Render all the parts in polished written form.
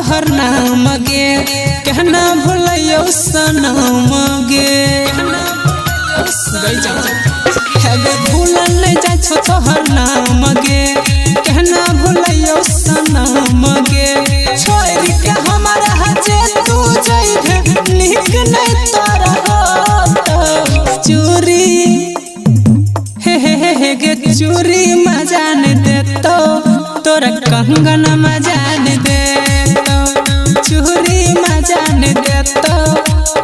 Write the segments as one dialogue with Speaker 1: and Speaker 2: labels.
Speaker 1: तोहर नाम गे कहना भूलियो सनम गे भूलन नहीं जा तोहर नाम गे कहना भूलियो सनम गे छोड़ के हमारा हजे तू जइबे निक नहीं तोरा चूरी हे गे चूरी मजान दे तो तोरा कंगन मजान दे तो चूरी मजान दे तो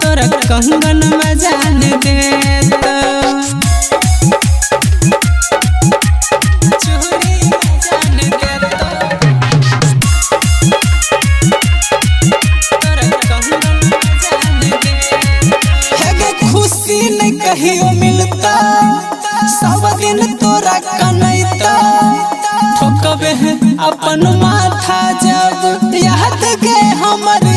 Speaker 1: तोरा कंगन मजान दे तो चूरी मजान दे तो तोरा कंगन मजान दे हे गे खुशी नहीं कहियो मिलता सब दिन तोरा कनैता ठोकबे अपन माथा जब याद गे हमर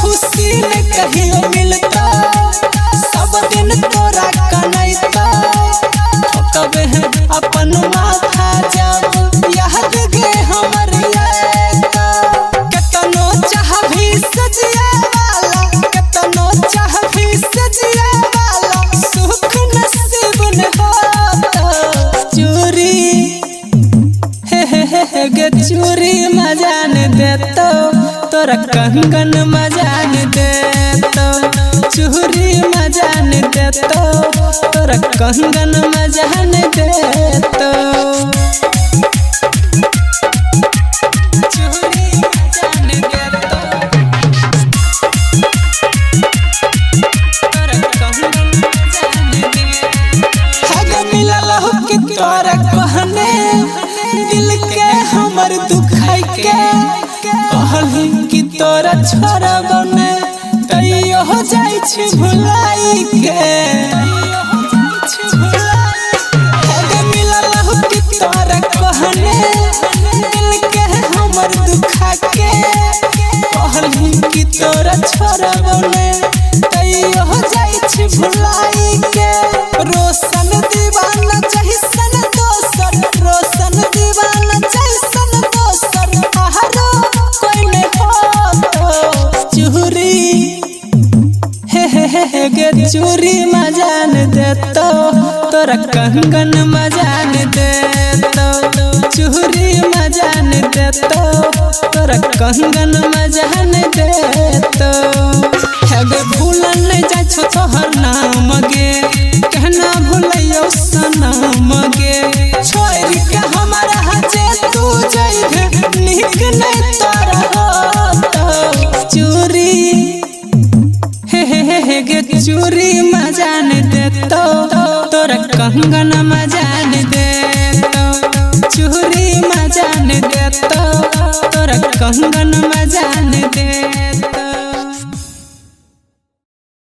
Speaker 1: खुशी नहीं कहियो मिलता सब दिन तोरा कनैता ठोकबे अपन माथा जब याद गे हमर केतनो चाहबी सजिया वाला केतनो चाहबी सजिया वाला सुख नसीब न होता चूरी हे गे चूरी मजान दे तो तोरा कंगन मजान दे तो चूरी मजान दे तो तोरा कंगन मजान दे तो चूरी मजान दे तो तोरा कंगन मजान दे हगे मिलल हो कि तोरा कहने दिल के हमर दुखाई के कहली कि तोरा छोरा बने तैयो हो जाई छी भुलाई के हगे मिलल हो कि तोरा कहने दिल के हमर दुखा के कहली कि तोरा छोरा बने तैयो हो जाई छी भुलाई के रोशन दीवाना चाहिसन दोसर रोशन दीवाना चाहिसन दोसर आहारो कोई नहीं हो चूरी हे गे चूरी मजान दे तो तोरा कंगन मजान दे तो चूरी मजान दे तो तोरा कंगन मजान दे तो हे भूलन नहीं जा तोहर नाम गे कहना भूलियो सनम गे छोड़ के हमारा हजे तू जइबे निक नहीं तोरा चूरी हे गे चूरी मजान दे तो तोरा कंगन मजान